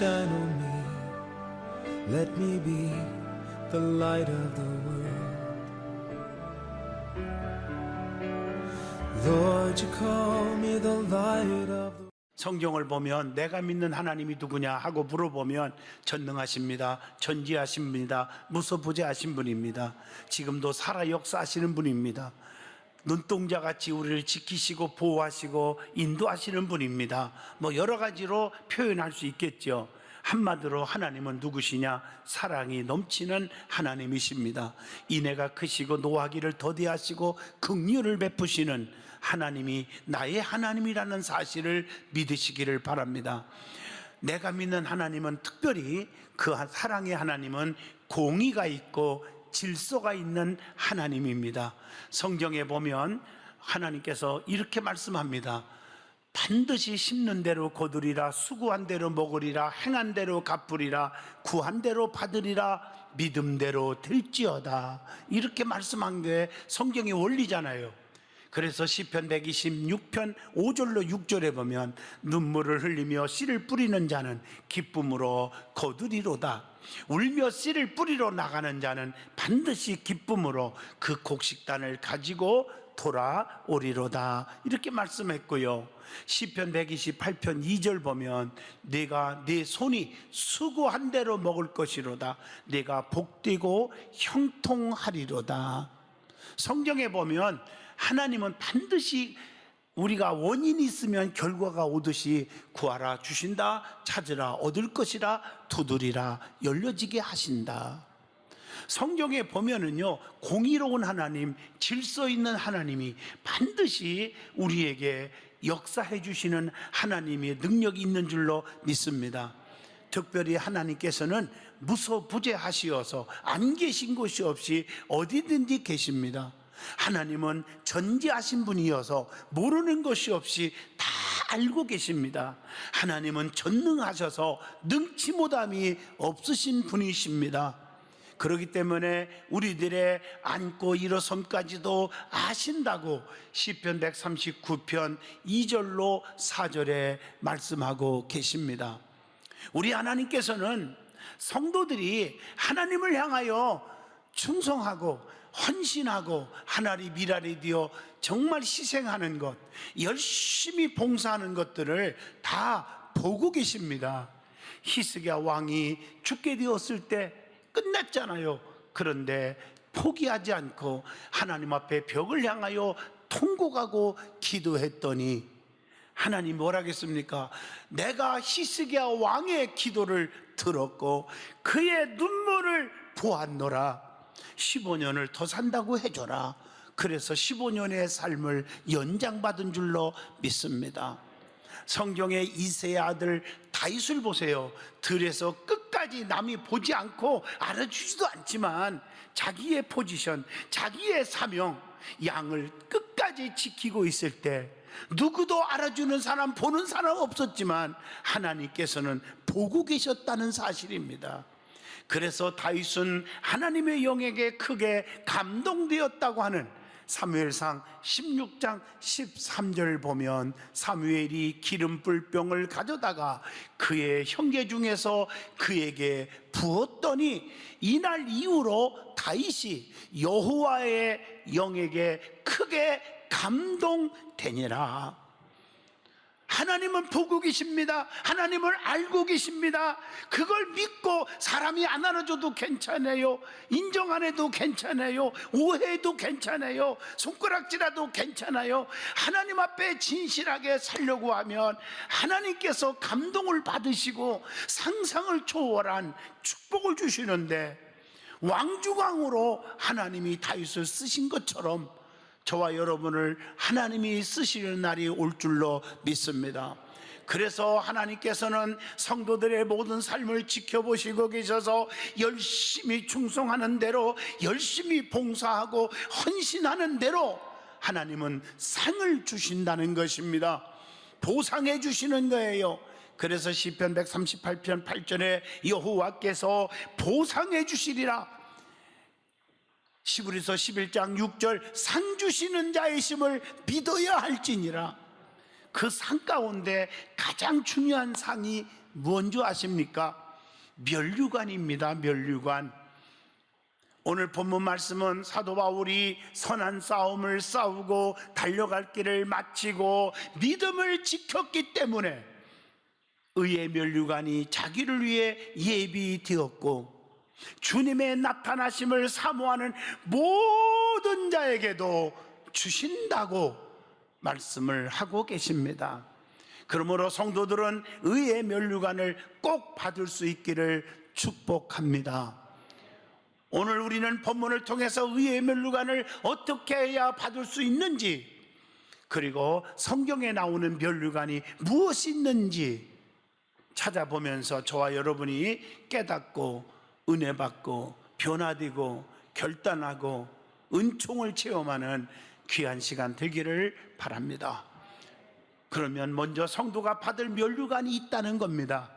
shine on me. Let me be the light of the world. Lord, you call me the light of the 성경을 보면 내가 믿는 하나님이 누구냐 하고 물어보면 전능하십니다, 전지하십니다, 무소부재하신 분입니다. 지금도 살아 역사하시는 분입니다. 눈동자같이 우리를 지키시고 보호하시고 인도하시는 분입니다. 여러 가지로 표현할 수 있겠죠. 한마디로 하나님은 누구시냐? 사랑이 넘치는 하나님이십니다. 인애가 크시고 노하기를 더디하시고 긍휼을 베푸시는 하나님이 나의 하나님이라는 사실을 믿으시기를 바랍니다. 내가 믿는 하나님은, 특별히 그 사랑의 하나님은 공의가 있고 질서가 있는 하나님입니다. 성경에 보면 하나님께서 이렇게 말씀합니다. 반드시 심는 대로 거두리라, 수고한 대로 먹으리라, 행한 대로 갚으리라, 구한 대로 받으리라, 믿음대로 될지어다. 이렇게 말씀한 게 성경의 원리잖아요. 그래서 시편 126편 5절로 6절에 보면 눈물을 흘리며 씨를 뿌리는 자는 기쁨으로 거두리로다. 울며 씨를 뿌리러 나가는 자는 반드시 기쁨으로 그 곡식단을 가지고 돌아오리로다. 이렇게 말씀했고요. 시편 128편 2절 보면 내가 내 손이 수고한 대로 먹을 것이로다. 내가 복되고 형통하리로다. 성경에 보면 하나님은 반드시 우리가 원인이 있으면 결과가 오듯이 구하라 주신다, 찾으라 얻을 것이라, 두드리라 열려지게 하신다. 성경에 보면은요, 공의로운 하나님, 질서 있는 하나님이 반드시 우리에게 역사해 주시는 하나님의 능력이 있는 줄로 믿습니다. 특별히 하나님께서는 무소부재하시어서 안 계신 곳이 없이 어디든지 계십니다. 하나님은 전지하신 분이어서 모르는 것이 없이 다 알고 계십니다. 하나님은 전능하셔서 능치 못함이 없으신 분이십니다. 그렇기 때문에 우리들의 앉고 일어섬까지도 아신다고 시편 139편 2절로 4절에 말씀하고 계십니다. 우리 하나님께서는 성도들이 하나님을 향하여 충성하고 헌신하고 하나리 미랄이 되어 정말 희생하는 것, 열심히 봉사하는 것들을 다 보고 계십니다. 히스기야 왕이 죽게 되었을 때 끝냈잖아요. 그런데 포기하지 않고 하나님 앞에 벽을 향하여 통곡하고 기도했더니 하나님 뭐라겠습니까? 내가 히스기야 왕의 기도를 들었고 그의 눈물을 보았노라. 15년을 더 산다고 해줘라. 그래서 15년의 삶을 연장받은 줄로 믿습니다. 성경의 이새의 아들 다윗을 보세요. 들에서 끝까지 남이 보지 않고 알아주지도 않지만 자기의 포지션, 자기의 사명, 양을 끝까지 지키고 있을 때 누구도 알아주는 사람, 보는 사람 없었지만 하나님께서는 보고 계셨다는 사실입니다. 그래서 다윗은 하나님의 영에게 크게 감동되었다고 하는 사무엘상 16장 13절 보면 사무엘이 기름불병을 가져다가 그의 형제 중에서 그에게 부었더니 이날 이후로 다윗이 여호와의 영에게 크게 감동되니라. 하나님은 보고 계십니다. 하나님을 알고 계십니다. 그걸 믿고 사람이 안 알아줘도 괜찮아요. 인정 안 해도 괜찮아요. 오해해도 괜찮아요. 손가락질해도 괜찮아요. 하나님 앞에 진실하게 살려고 하면 하나님께서 감동을 받으시고 상상을 초월한 축복을 주시는데, 왕중왕으로 하나님이 다윗을 쓰신 것처럼 저와 여러분을 하나님이 쓰시는 날이 올 줄로 믿습니다. 그래서 하나님께서는 성도들의 모든 삶을 지켜보시고 계셔서 열심히 충성하는 대로, 열심히 봉사하고 헌신하는 대로 하나님은 상을 주신다는 것입니다. 보상해 주시는 거예요. 그래서 시편 138편 8절에 여호와께서 보상해 주시리라. 시브리서 11장 6절 상 주시는 자이심을 믿어야 할지니라. 그 상 가운데 가장 중요한 상이 뭔지 아십니까? 면류관입니다. 면류관. 오늘 본문 말씀은 사도 바울이 선한 싸움을 싸우고 달려갈 길을 마치고 믿음을 지켰기 때문에 의의 면류관이 자기를 위해 예비되었고, 주님의 나타나심을 사모하는 모든 자에게도 주신다고 말씀을 하고 계십니다. 그러므로 성도들은 의의 면류관을 꼭 받을 수 있기를 축복합니다. 오늘 우리는 본문을 통해서 의의 면류관을 어떻게 해야 받을 수 있는지, 그리고 성경에 나오는 면류관이 무엇이 있는지 찾아보면서 저와 여러분이 깨닫고 은혜 받고 변화되고 결단하고 은총을 체험하는 귀한 시간 되기를 바랍니다. 그러면 먼저 성도가 받을 면류관이 있다는 겁니다.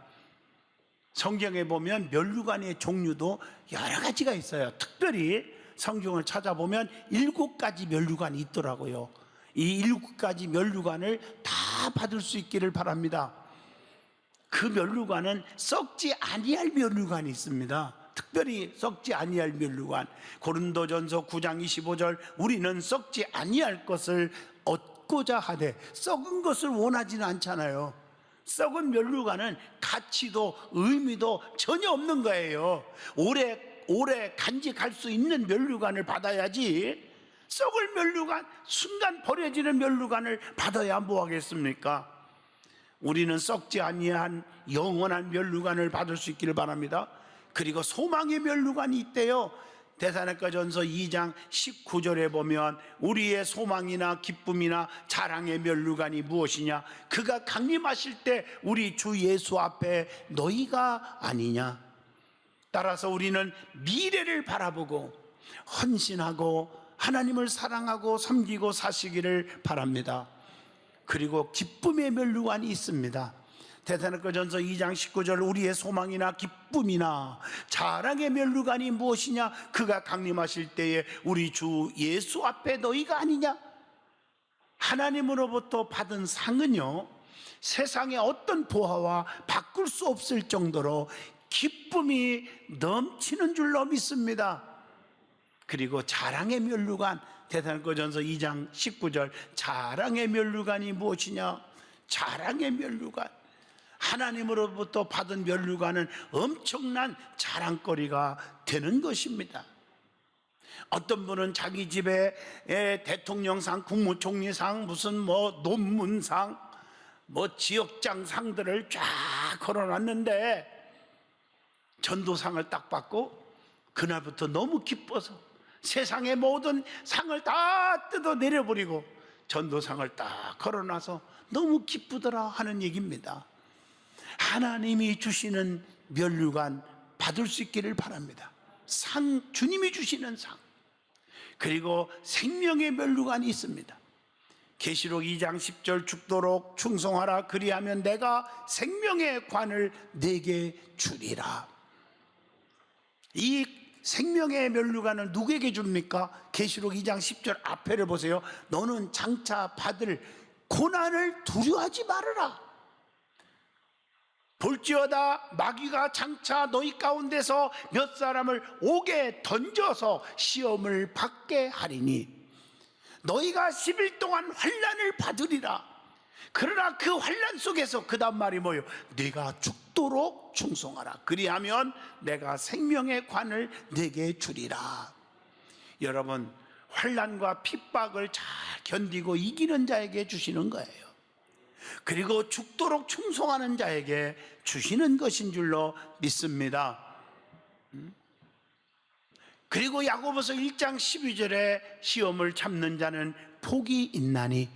성경에 보면 면류관의 종류도 여러 가지가 있어요. 특별히 성경을 찾아보면 7가지 면류관이 있더라고요. 이 7가지 면류관을 다 받을 수 있기를 바랍니다. 그 면류관은 썩지 아니할 면류관이 있습니다. 특별히 썩지 아니할 면류관. 고린도전서 9장 25절, 우리는 썩지 아니할 것을 얻고자 하되, 썩은 것을 원하지는 않잖아요. 썩은 면류관은 가치도 의미도 전혀 없는 거예요. 오래 간직할 수 있는 면류관을 받아야지, 썩을 면류관, 순간 버려지는 면류관을 받아야 뭐하겠습니까? 우리는 썩지 아니한 영원한 면류관을 받을 수 있기를 바랍니다. 그리고 소망의 면류관이 있대요. 데살로니가전서 2장 19절에 보면 우리의 소망이나 기쁨이나 자랑의 면류관이 무엇이냐? 그가 강림하실 때 우리 주 예수 앞에 너희가 아니냐? 따라서 우리는 미래를 바라보고 헌신하고 하나님을 사랑하고 섬기고 사시기를 바랍니다. 그리고 기쁨의 면류관이 있습니다. 데살로니가전서 2장 19절, 우리의 소망이나 기쁨이나 자랑의 면류관이 무엇이냐? 그가 강림하실 때에 우리 주 예수 앞에 너희가 아니냐? 하나님으로부터 받은 상은요, 세상의 어떤 보화와 바꿀 수 없을 정도로 기쁨이 넘치는 줄로 믿습니다. 그리고 자랑의 면류관, 데살로니가전서 2장 19절, 자랑의 면류관이 무엇이냐? 자랑의 면류관, 하나님으로부터 받은 면류관은 엄청난 자랑거리가 되는 것입니다. 어떤 분은 자기 집에 대통령상, 국무총리상, 무슨 논문상, 지역장 상들을 쫙 걸어놨는데 전도상을 딱 받고 그날부터 너무 기뻐서 세상의 모든 상을 다 뜯어 내려버리고 전도상을 딱 걸어놔서 너무 기쁘더라 하는 얘기입니다. 하나님이 주시는 면류관 받을 수 있기를 바랍니다. 상, 주님이 주시는 상, 그리고 생명의 면류관이 있습니다. 계시록 2장 10절, 죽도록 충성하라, 그리하면 내가 생명의 관을 내게 주리라. 이 생명의 면류관은 누구에게 줍니까? 계시록 2장 10절 앞에를 보세요. 너는 장차 받을 고난을 두려워하지 말아라. 볼지어다 마귀가 장차 너희 가운데서 몇 사람을 옥에 던져서 시험을 받게 하리니 너희가 10일 동안 환난을 받으리라. 그러나 그 환난 속에서 그 다음 말이 뭐예요? 네가 죽도록 충성하라, 그리하면 내가 생명의 관을 네게 주리라. 여러분, 환난과 핍박을 잘 견디고 이기는 자에게 주시는 거예요. 그리고 죽도록 충성하는 자에게 주시는 것인 줄로 믿습니다. 그리고 야고보서 1장 12절에 시험을 참는 자는 복이 있나니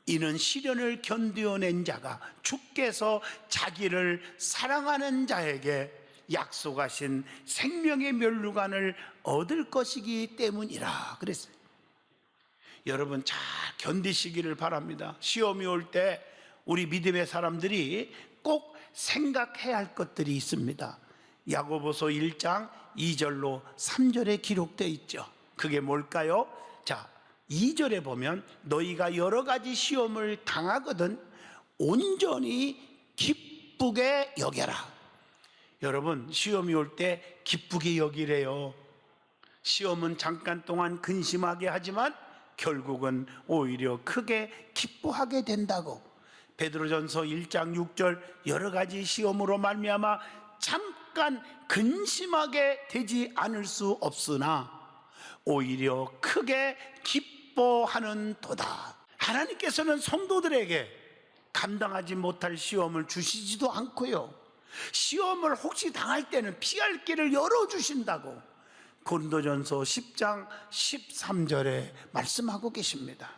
이는 시련을 견디어낸 자가 주께서 자기를 사랑하는 자에게 약속하신 생명의 면류관을 얻을 것이기 때문이라 그랬어요. 여러분 잘 견디시기를 바랍니다. 시험이 올 때 우리 믿음의 사람들이 꼭 생각해야 할 것들이 있습니다. 야고보서 1장 2절로 3절에 기록되어 있죠. 그게 뭘까요? 자, 2절에 보면 너희가 여러 가지 시험을 당하거든 온전히 기뻐 기쁘게 여겨라. 여러분, 시험이 올 때 기쁘게 여기래요. 시험은 잠깐 동안 근심하게 하지만 결국은 오히려 크게 기뻐하게 된다고. 베드로전서 1장 6절, 여러 가지 시험으로 말미암아 잠깐 근심하게 되지 않을 수 없으나 오히려 크게 기뻐하는 도다. 하나님께서는 성도들에게 감당하지 못할 시험을 주시지도 않고요, 시험을 혹시 당할 때는 피할 길을 열어주신다고 고린도전서 10장 13절에 말씀하고 계십니다.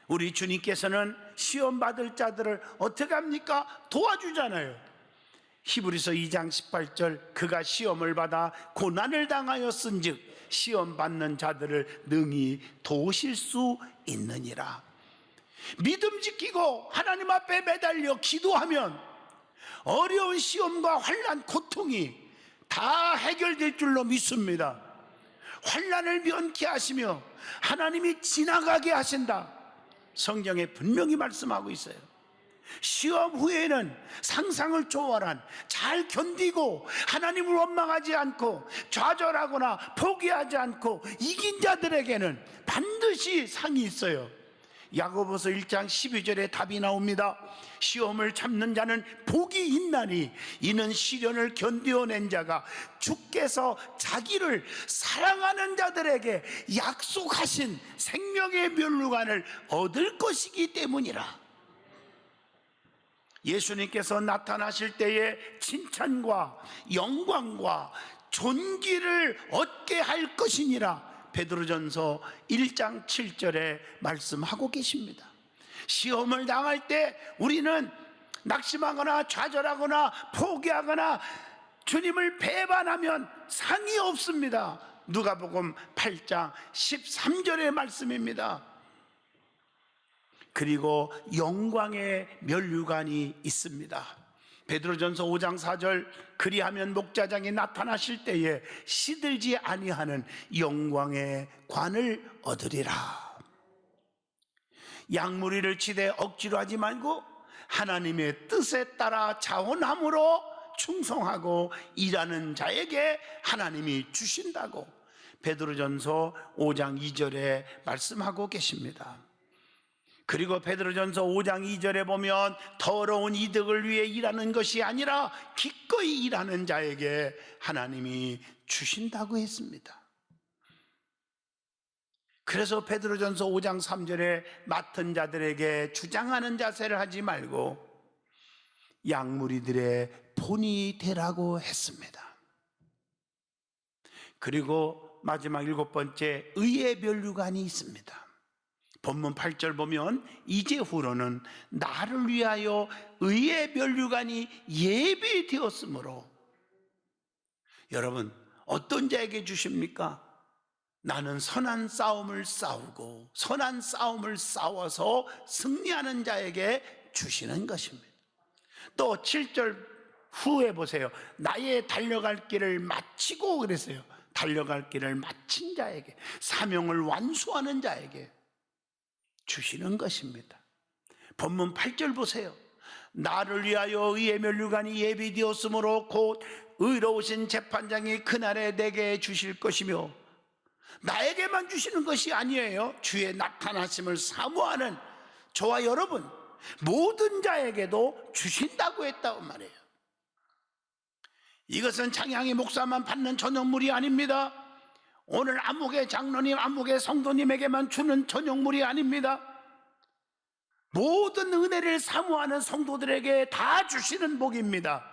우리 주님께서는 시험 받을 자들을 어떻게 합니까? 도와주잖아요. 히브리서 2장 18절, 그가 시험을 받아 고난을 당하였은즉 시험 받는 자들을 능히 도우실 수 있느니라. 믿음 지키고 하나님 앞에 매달려 기도하면 어려운 시험과 환난, 고통이 다 해결될 줄로 믿습니다. 환난을 면케하시며 하나님이 지나가게 하신다. 성경에 분명히 말씀하고 있어요. 시험 후에는 상상을 초월한, 잘 견디고 하나님을 원망하지 않고 좌절하거나 포기하지 않고 이긴 자들에게는 반드시 상이 있어요. 야고보서 1장 12절에 답이 나옵니다. 시험을 참는 자는 복이 있나니 이는 시련을 견디어낸 자가 주께서 자기를 사랑하는 자들에게 약속하신 생명의 면류관을 얻을 것이기 때문이라. 예수님께서 나타나실 때에 칭찬과 영광과 존귀를 얻게 할 것이니라. 베드로전서 1장 7절에 말씀하고 계십니다. 시험을 당할 때 우리는 낙심하거나 좌절하거나 포기하거나 주님을 배반하면 상이 없습니다. 누가복음 8장 13절의 말씀입니다. 그리고 영광의 면류관이 있습니다. 베드로전서 5장 4절, 그리하면 목자장이 나타나실 때에 시들지 아니하는 영광의 관을 얻으리라. 양무리를 치되 억지로 하지 말고 하나님의 뜻에 따라 자원함으로 충성하고 일하는 자에게 하나님이 주신다고 베드로전서 5장 2절에 말씀하고 계십니다. 그리고 베드로전서 5장 2절에 보면 더러운 이득을 위해 일하는 것이 아니라 기꺼이 일하는 자에게 하나님이 주신다고 했습니다. 그래서 베드로전서 5장 3절에 맡은 자들에게 주장하는 자세를 하지 말고 양무리들의 본이 되라고 했습니다. 그리고 마지막 7번째, 의의 면류관이 있습니다. 본문 8절 보면 이제후로는 나를 위하여 의의 면류관이 예비되었으므로. 여러분, 어떤 자에게 주십니까? 나는 선한 싸움을 싸우고 선한 싸움을 싸워서 승리하는 자에게 주시는 것입니다. 또 7절 후에 보세요. 나의 달려갈 길을 마치고 그랬어요. 달려갈 길을 마친 자에게, 사명을 완수하는 자에게 주시는 것입니다. 본문 8절 보세요. 나를 위하여 의의 면류관이 예비되었으므로 곧 의로우신 재판장이 그날에 내게 주실 것이며, 나에게만 주시는 것이 아니에요. 주의 나타나심을 사모하는 저와 여러분 모든 자에게도 주신다고 했다고 말해요. 이것은 창양의 목사만 받는 전용물이 아닙니다. 오늘 안목의 장로님, 안목의 성도님에게만 주는 전용물이 아닙니다. 모든 은혜를 사모하는 성도들에게 다 주시는 복입니다.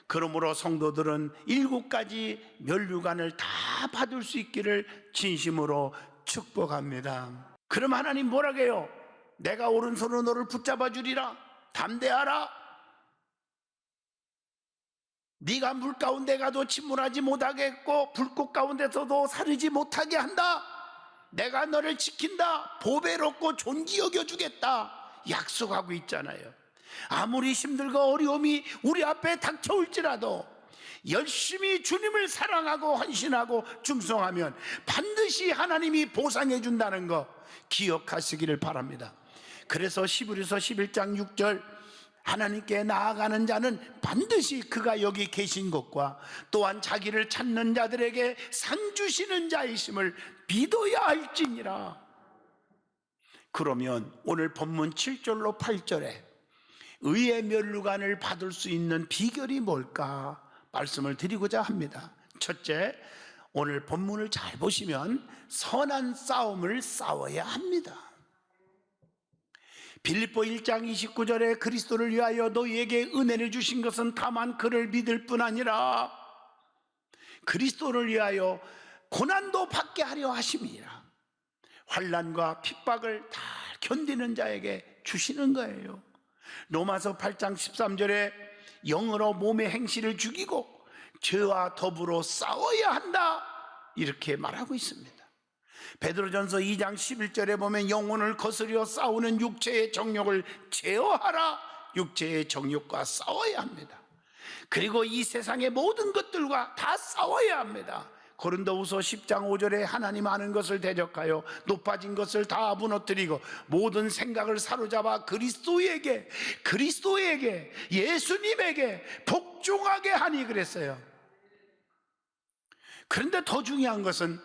그러므로 성도들은 7가지 면류관을 다 받을 수 있기를 진심으로 축복합니다. 그럼 하나님 뭐라고 해요? 내가 오른손으로 너를 붙잡아 주리라. 담대하라. 네가 물 가운데 가도 침몰하지 못하게 했고 불꽃 가운데서도 사르지 못하게 한다. 내가 너를 지킨다. 보배롭고 존귀 여겨주겠다. 약속하고 있잖아요. 아무리 힘들고 어려움이 우리 앞에 닥쳐올지라도 열심히 주님을 사랑하고 헌신하고 충성하면 반드시 하나님이 보상해 준다는 거 기억하시기를 바랍니다. 그래서 히브리서 11장 6절, 하나님께 나아가는 자는 반드시 그가 여기 계신 것과 또한 자기를 찾는 자들에게 상 주시는 자이심을 믿어야 할지니라. 그러면 오늘 본문 7절로 8절에 의의 면류관을 받을 수 있는 비결이 뭘까 말씀을 드리고자 합니다. 첫째, 오늘 본문을 잘 보시면 선한 싸움을 싸워야 합니다. 빌립보 1장 29절에 그리스도를 위하여 너희에게 은혜를 주신 것은 다만 그를 믿을 뿐 아니라 그리스도를 위하여 고난도 받게 하려 하심이라. 환난과 핍박을 다 견디는 자에게 주시는 거예요. 로마서 8장 13절에 영으로 몸의 행실을 죽이고 죄와 더불어 싸워야 한다 이렇게 말하고 있습니다. 베드로전서 2장 11절에 보면 영혼을 거스려 싸우는 육체의 정욕을 제어하라. 육체의 정욕과 싸워야 합니다. 그리고 이 세상의 모든 것들과 다 싸워야 합니다. 고린도후서 10장 5절에 하나님 아는 것을 대적하여 높아진 것을 다 무너뜨리고 모든 생각을 사로잡아 그리스도에게 예수님에게 복종하게 하니 그랬어요. 그런데 더 중요한 것은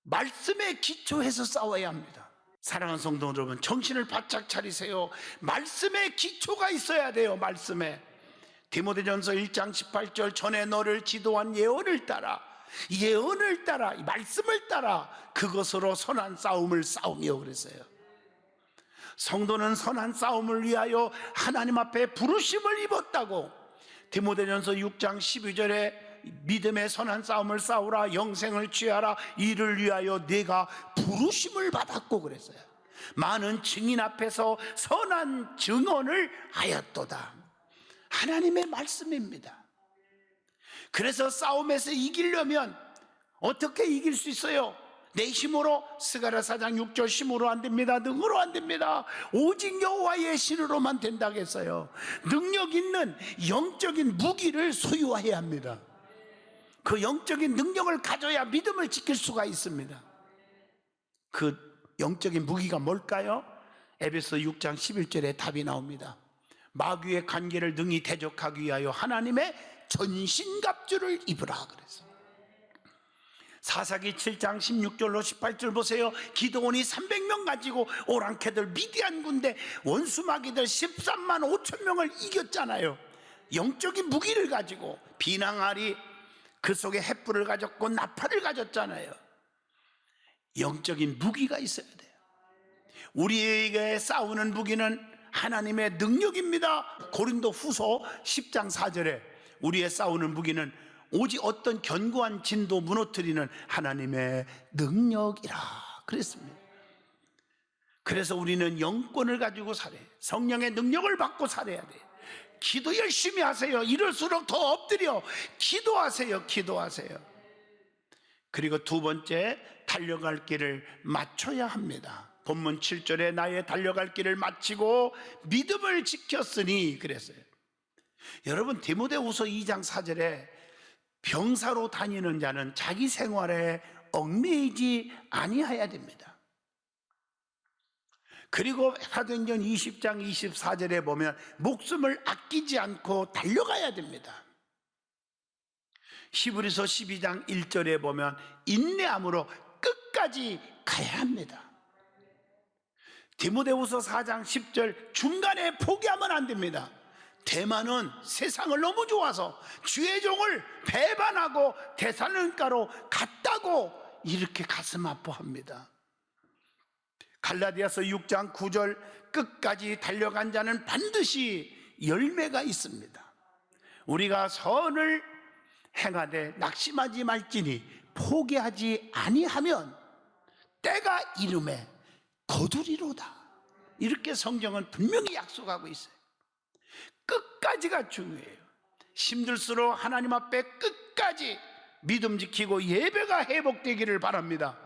말씀에 기초해서 싸워야 합니다. 사랑하는 성도 여러분, 정신을 바짝 차리세요. 말씀에 기초가 있어야 돼요. 말씀에. 디모데전서 1장 18절 전에 너를 지도한 예언을 따라 말씀을 따라 그것으로 선한 싸움을 싸우며 그랬어요. 성도는 선한 싸움을 위하여 하나님 앞에 부르심을 입었다고 디모데전서 6장 12절에 믿음의 선한 싸움을 싸우라 영생을 취하라 이를 위하여 내가 부르심을 받았고 그랬어요. 많은 증인 앞에서 선한 증언을 하였도다. 하나님의 말씀입니다. 그래서 싸움에서 이기려면 어떻게 이길 수 있어요? 내 힘으로, 스가랴 4장 6절 힘으로 안 됩니다. 능으로 안 됩니다. 오직 여호와의 신으로만 된다고 했어요. 능력 있는 영적인 무기를 소유해야 합니다. 그 영적인 능력을 가져야 믿음을 지킬 수가 있습니다. 그 영적인 무기가 뭘까요? 에베소 6장 11절에 답이 나옵니다. 마귀의 관계를 능히 대적하기 위하여 하나님의 전신갑주를 입으라 그래서 사사기 7장 16절로 18절 보세요. 기드온이 300명 가지고 오랑캐들 미디안 군대 원수마귀들 13만 5천 명을 이겼잖아요. 영적인 무기를 가지고 비낭아리 그 속에 횃불을 가졌고 나팔을 가졌잖아요. 영적인 무기가 있어야 돼요. 우리에게 싸우는 무기는 하나님의 능력입니다. 고린도 후서 10장 4절에 우리의 싸우는 무기는 오직 어떤 견고한 진도 무너뜨리는 하나님의 능력이라 그랬습니다. 그래서 우리는 영권을 가지고 살아요. 성령의 능력을 받고 살아야 돼요. 기도 열심히 하세요. 이럴수록 더 엎드려 기도하세요. 그리고 두 번째, 달려갈 길을 맞춰야 합니다. 본문 7절에 나의 달려갈 길을 마치고 믿음을 지켰으니 그랬어요. 여러분, 디모데후서 2장 4절에 병사로 다니는 자는 자기 생활에 얽매이지 아니해야 됩니다. 그리고 사도행전 20장 24절에 보면 목숨을 아끼지 않고 달려가야 됩니다. 히브리서 12장 1절에 보면 인내함으로 끝까지 가야 합니다. 디모데후서 4장 10절 중간에 포기하면 안 됩니다. 대만은 세상을 너무 좋아서 주의 종을 배반하고 데살로니가로 갔다고 이렇게 가슴 아파합니다. 갈라디아서 6장 9절 끝까지 달려간 자는 반드시 열매가 있습니다. 우리가 선을 행하되 낙심하지 말지니 포기하지 아니하면 때가 이름에 거두리로다. 이렇게 성경은 분명히 약속하고 있어요. 끝까지가 중요해요. 힘들수록 하나님 앞에 끝까지 믿음 지키고 예배가 회복되기를 바랍니다.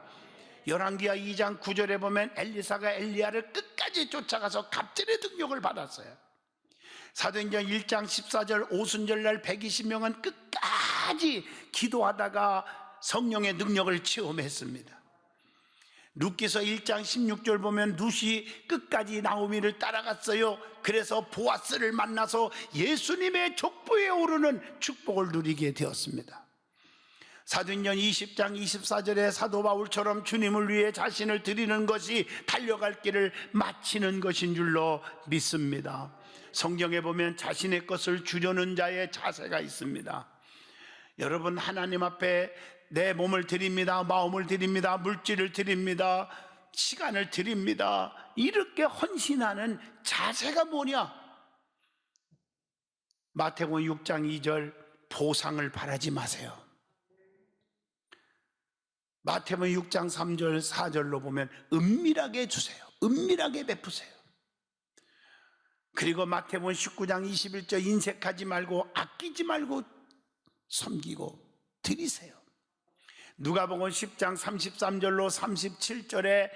열왕기하 2장 9절에 보면 엘리사가 엘리야를 끝까지 쫓아가서 갑절의 능력을 받았어요. 사도행전 1장 14절 오순절날 120명은 끝까지 기도하다가 성령의 능력을 체험했습니다. 룻기서 1장 16절 보면 룻이 끝까지 나오미를 따라갔어요. 그래서 보아스를 만나서 예수님의 족보에 오르는 축복을 누리게 되었습니다. 사도행전 20장 24절에 사도 바울처럼 주님을 위해 자신을 드리는 것이 달려갈 길을 마치는 것인 줄로 믿습니다. 성경에 보면 자신의 것을 주려는 자의 자세가 있습니다. 여러분, 하나님 앞에 내 몸을 드립니다, 마음을 드립니다, 물질을 드립니다, 시간을 드립니다, 이렇게 헌신하는 자세가 뭐냐? 마태복음 6장 2절, 보상을 바라지 마세요. 마태복음 6장 3절 4절로 보면 은밀하게 주세요. 은밀하게 베푸세요. 그리고 마태복음 19장 21절, 인색하지 말고 아끼지 말고 섬기고 드리세요. 누가복음 10장 33절로 37절에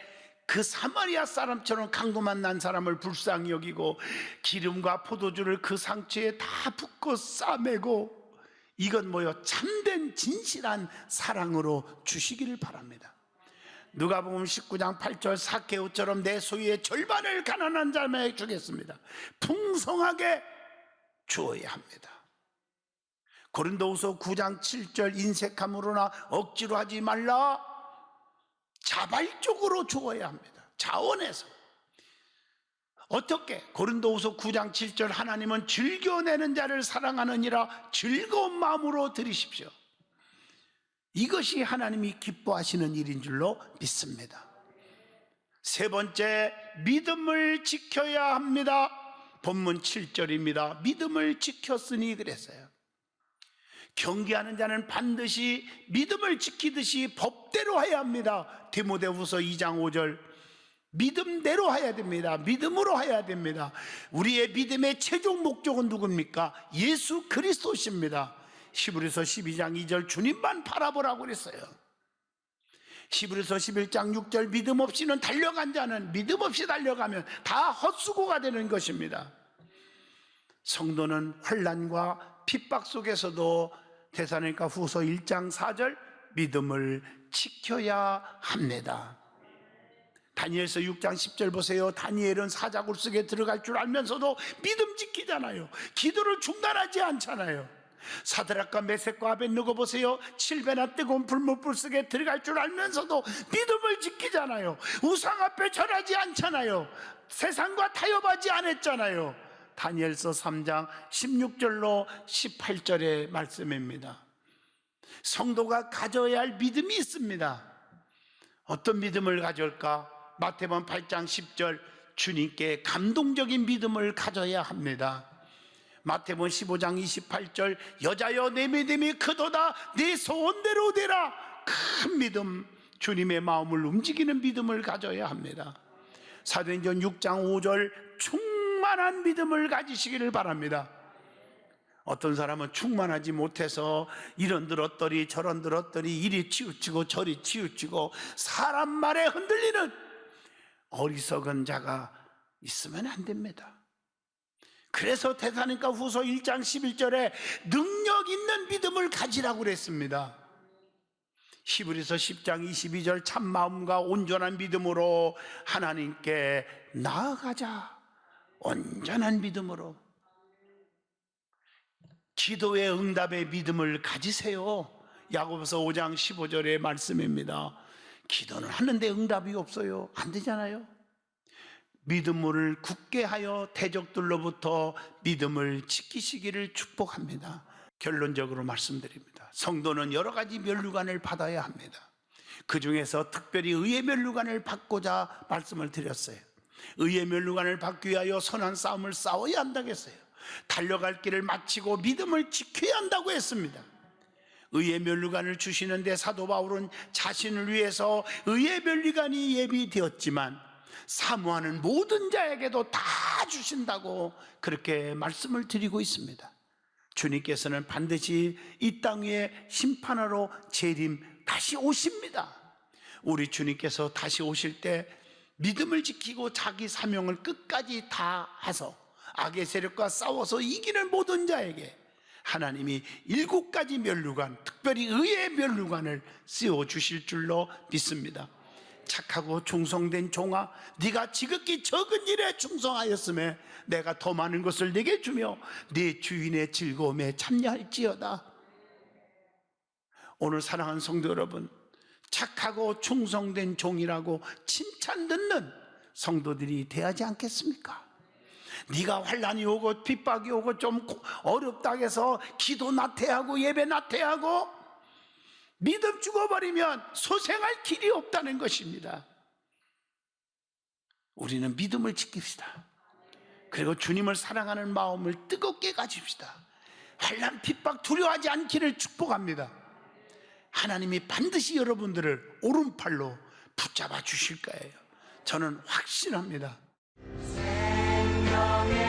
그 사마리아 사람처럼 강도 만난 사람을 불쌍히 여기고 기름과 포도주를 그 상처에 다 붓고 싸매고, 이건 뭐요? 참된 진실한 사랑으로 주시기를 바랍니다. 누가복음 19장 8절, 삭개오처럼 내 소유의 절반을 가난한 자에게 주겠습니다. 풍성하게 주어야 합니다. 고린도후서 9장 7절, 인색함으로나 억지로 하지 말라. 자발적으로 주어야 합니다. 자원해서. 어떻게? 고린도후서 9장 7절, 하나님은 즐겨내는 자를 사랑하느니라 즐거운 마음으로 드리십시오. 이것이 하나님이 기뻐하시는 일인 줄로 믿습니다. 세 번째, 믿음을 지켜야 합니다. 본문 7절입니다. 믿음을 지켰으니 그랬어요. 경계하는 자는 반드시 믿음을 지키듯이 법대로 해야 합니다. 디모데후서 2장 5절, 믿음대로 해야 됩니다. 믿음으로 해야 됩니다. 우리의 믿음의 최종 목적은 누굽니까? 예수 그리스도십니다. 히브리서 12장 2절, 주님만 바라보라고 그랬어요. 히브리서 11장 6절, 믿음 없이는 달려간 자는, 믿음 없이 달려가면 다 헛수고가 되는 것입니다. 성도는 환난과 핍박 속에서도 데살로니가 후서 1장 4절, 믿음을 지켜야 합니다. 다니엘서 6장 10절 보세요. 다니엘은 사자굴 속에 들어갈 줄 알면서도 믿음 지키잖아요. 기도를 중단하지 않잖아요. 사드락과 메섹과 아벳느고 보세요. 7배나 뜨거운 불못불 속에 들어갈 줄 알면서도 믿음을 지키잖아요. 우상 앞에 절하지 않잖아요. 세상과 타협하지 않았잖아요. 다니엘서 3장 16절로 18절의 말씀입니다. 성도가 가져야 할 믿음이 있습니다. 어떤 믿음을 가질까? 마태복음 8장 10절, 주님께 감동적인 믿음을 가져야 합니다. 마태복음 15장 28절, 여자여 내 믿음이 크도다, 내 소원대로 되라. 큰 믿음, 주님의 마음을 움직이는 믿음을 가져야 합니다. 사도행전 6장 5절, 충만한 믿음을 가지시기를 바랍니다. 어떤 사람은 충만하지 못해서 이런 들었더니 저런 들었더니 이리 치우치고 저리 치우치고 사람 말에 흔들리는 어리석은 자가 있으면 안 됩니다. 그래서 데살로니가 후서 1장 11절에 능력 있는 믿음을 가지라고 그랬습니다. 히브리서 10장 22절, 참마음과 온전한 믿음으로 하나님께 나아가자. 온전한 믿음으로. 기도의 응답의 믿음을 가지세요. 야고보서 5장 15절의 말씀입니다. 기도는 하는데 응답이 없어요. 안 되잖아요. 믿음을 굳게 하여 대적들로부터 믿음을 지키시기를 축복합니다. 결론적으로 말씀드립니다. 성도는 여러 가지 면류관을 받아야 합니다. 그 중에서 특별히 의의 면류관을 받고자 말씀을 드렸어요. 의의 면류관을 받기 위하여 선한 싸움을 싸워야 한다고 했어요. 달려갈 길을 마치고 믿음을 지켜야 한다고 했습니다. 의의 면류관을 주시는데 사도 바울은 자신을 위해서 의의 면류관이 예비되었지만 사모하는 모든 자에게도 다 주신다고 그렇게 말씀을 드리고 있습니다. 주님께서는 반드시 이 땅 위에 심판하러 재림 다시 오십니다. 우리 주님께서 다시 오실 때 믿음을 지키고 자기 사명을 끝까지 다 해서 악의 세력과 싸워서 이기는 모든 자에게 하나님이 7가지 면류관, 특별히 의의 면류관을 씌워 주실 줄로 믿습니다. 착하고 충성된 종아, 네가 지극히 적은 일에 충성하였음에 내가 더 많은 것을 네게 주며 네 주인의 즐거움에 참여할지어다. 오늘 사랑하는 성도 여러분, 착하고 충성된 종이라고 칭찬 듣는 성도들이 돼야지 않겠습니까? 네가 환난이 오고 핍박이 오고 좀 어렵다 해서 기도 나태하고 예배 나태하고 믿음 죽어버리면 소생할 길이 없다는 것입니다. 우리는 믿음을 지킵시다. 그리고 주님을 사랑하는 마음을 뜨겁게 가집시다. 환난 핍박 두려워하지 않기를 축복합니다. 하나님이 반드시 여러분들을 오른팔로 붙잡아 주실 거예요. 저는 확신합니다. 생명의